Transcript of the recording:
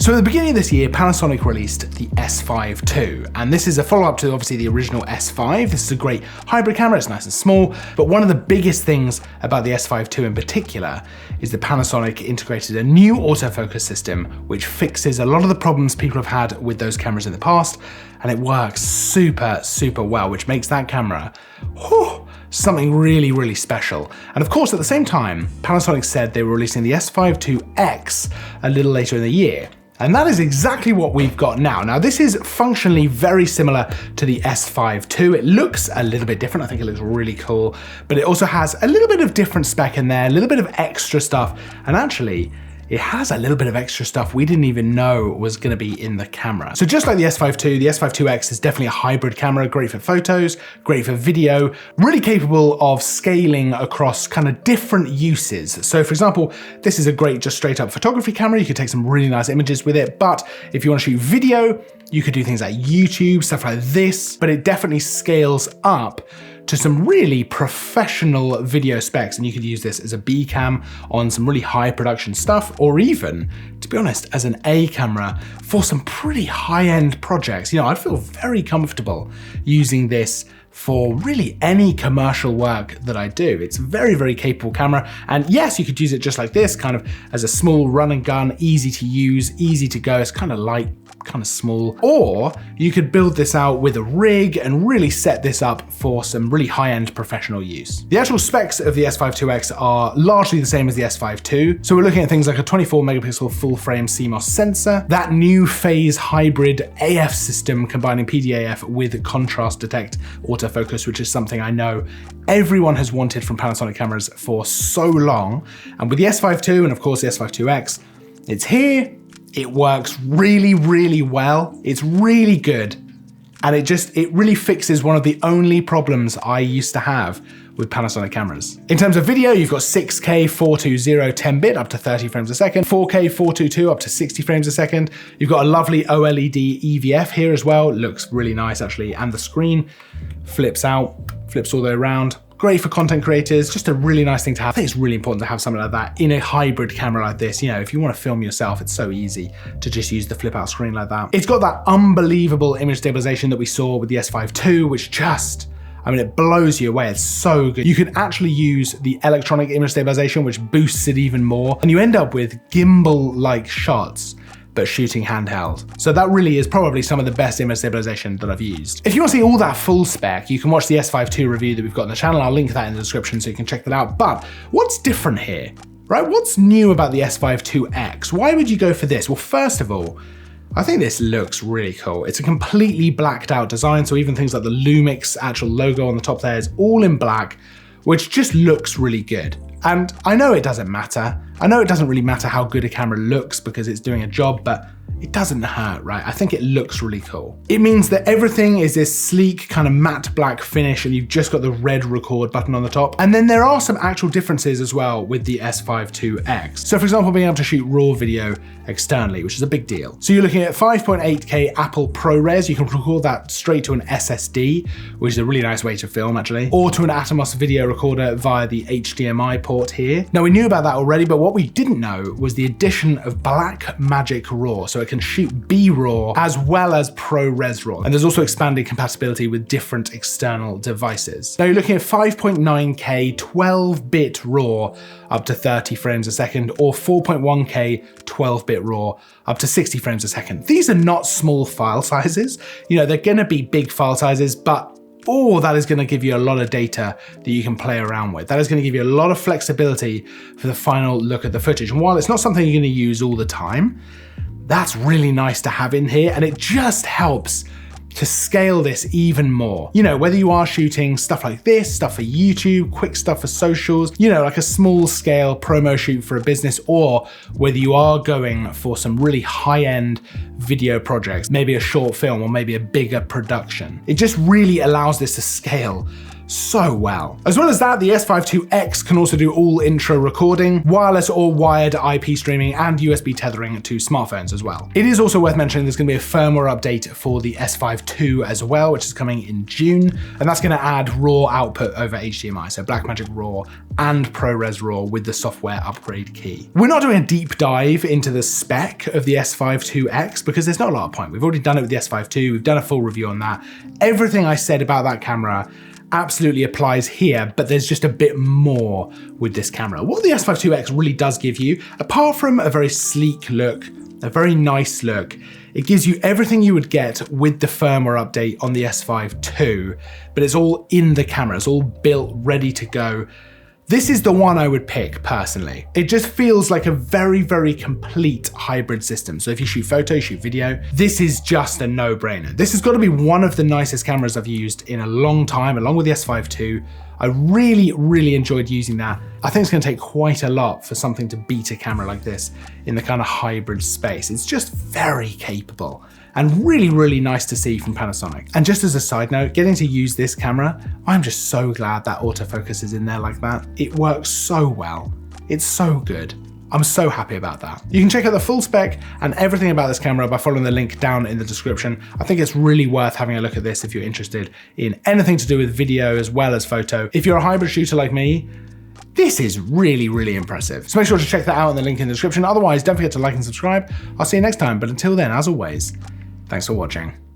So at the beginning of this year, Panasonic released the S5 II, and this is a follow-up to obviously the original S5. This is a great hybrid camera, it's nice and small, but one of the biggest things about the S5 II in particular is that Panasonic integrated a new autofocus system which fixes a lot of the problems people have had with those cameras in the past, and it works super, super well, which makes that camera something really, really special. And of course, at the same time, Panasonic said they were releasing the S5 IIX a little later in the year. And that is exactly what we've got now. Now, this is functionally very similar to the S5 II. It looks a little bit different. I think it looks really cool, but it also has a little bit of different spec in there, a little bit of extra stuff. And actually, it has a little bit of extra stuff we didn't even know was gonna be in the camera. So just like the S5 II, the S5 IIX is definitely a hybrid camera, great for photos, great for video, really capable of scaling across kind of different uses. So for example, this is a great just straight up photography camera. You could take some really nice images with it, but if you wanna shoot video, you could do things like YouTube, stuff like this, but it definitely scales up to some really professional video specs, and you could use this as a B cam on some really high production stuff, or even, to be honest, as an A camera for some pretty high-end projects. You know, I'd feel very comfortable using this for really any commercial work that I do. It's a very, very capable camera. And yes, you could use it just like this, kind of as a small run and gun, easy to use, easy to go. It's kind of light, kind of small. Or you could build this out with a rig and really set this up for some really high-end professional use. The actual specs of the S5 IIX are largely the same as the S5 II. So we're looking at things like a 24 megapixel full frame CMOS sensor, that new phase hybrid AF system combining PDAF with contrast detect autofocus, which is something I know everyone has wanted from Panasonic cameras for so long. And with the S5 II and of course the S5 IIX, it's here. It works really, really well. It's really good. And it really fixes one of the only problems I used to have with Panasonic cameras. In terms of video, you've got 6K 420 10-bit up to 30 frames a second, 4K 422 up to 60 frames a second. You've got a lovely OLED EVF here as well. It looks really nice actually. And the screen flips out, flips all the way around. Great for content creators, just a really nice thing to have. I think it's really important to have something like that in a hybrid camera like this. You know, if you want to film yourself, it's so easy to just use the flip out screen like that. It's got that unbelievable image stabilization that we saw with the S5 II, which just, I mean, it blows you away. It's so good. You can actually use the electronic image stabilization, which boosts it even more. And you end up with gimbal-like shots, but shooting handheld. So that really is probably some of the best image stabilization that I've used. If you want to see all that full spec, you can watch the S5 II review that we've got on the channel. I'll link that in the description so you can check that out. But what's different here, right? What's new about the S5 IIX? Why would you go for this? Well, first of all, I think this looks really cool. It's a completely blacked out design. So even things like the Lumix actual logo on the top there is all in black, which just looks really good. And I know it doesn't matter. I know it doesn't really matter how good a camera looks because it's doing a job, but it doesn't hurt, right? I think it looks really cool. It means that everything is this sleek kind of matte black finish and you've just got the red record button on the top. And then there are some actual differences as well with the S5 IIX. So for example, being able to shoot RAW video externally, which is a big deal. So you're looking at 5.8K Apple ProRes. You can record that straight to an SSD, which is a really nice way to film actually, or to an Atomos video recorder via the HDMI port here. Now we knew about that already, but what we didn't know was the addition of Blackmagic RAW. So it can shoot BRAW as well as ProRes RAW. And there's also expanded compatibility with different external devices. Now you're looking at 5.9K 12-bit RAW up to 30 frames a second, or 4.1K 12-bit RAW up to 60 frames a second. These are not small file sizes. You know, they're gonna be big file sizes, but that is gonna give you a lot of data that you can play around with. That is gonna give you a lot of flexibility for the final look at the footage. And while it's not something you're gonna use all the time, that's really nice to have in here, and it just helps to scale this even more. You know, whether you are shooting stuff like this, stuff for YouTube, quick stuff for socials, you know, like a small scale promo shoot for a business, or whether you are going for some really high-end video projects, maybe a short film or maybe a bigger production. It just really allows this to scale so well. As well as that, the S5 IIX can also do all intro recording, wireless or wired IP streaming, and USB tethering to smartphones as well. It is also worth mentioning there's going to be a firmware update for the S5 II as well, which is coming in June, and that's going to add RAW output over HDMI, so Blackmagic RAW and ProRes RAW with the software upgrade key. We're not doing a deep dive into the spec of the S5 IIX because there's not a lot of point. We've already done it with the S5 II, we've done a full review on that. Everything I said about that camera absolutely applies here, but there's just a bit more with this camera. What the S5 IIX really does give you, apart from a very sleek look, a very nice look, it gives you everything you would get with the firmware update on the S5 II, but it's all in the camera, it's all built, ready to go. This is the one I would pick personally. It just feels like a very, very complete hybrid system. So if you shoot photo, shoot video, this is just a no-brainer. This has got to be one of the nicest cameras I've used in a long time, along with the S5 II. I really, really enjoyed using that. I think it's going to take quite a lot for something to beat a camera like this in the kind of hybrid space. It's just very capable and really, really nice to see from Panasonic. And just as a side note, getting to use this camera, I'm just so glad that autofocus is in there like that. It works so well. It's so good. I'm so happy about that. You can check out the full spec and everything about this camera by following the link down in the description. I think it's really worth having a look at this if you're interested in anything to do with video as well as photo. If you're a hybrid shooter like me, this is really, really impressive. So make sure to check that out in the link in the description. Otherwise, don't forget to like and subscribe. I'll see you next time. But until then, as always, thanks for watching.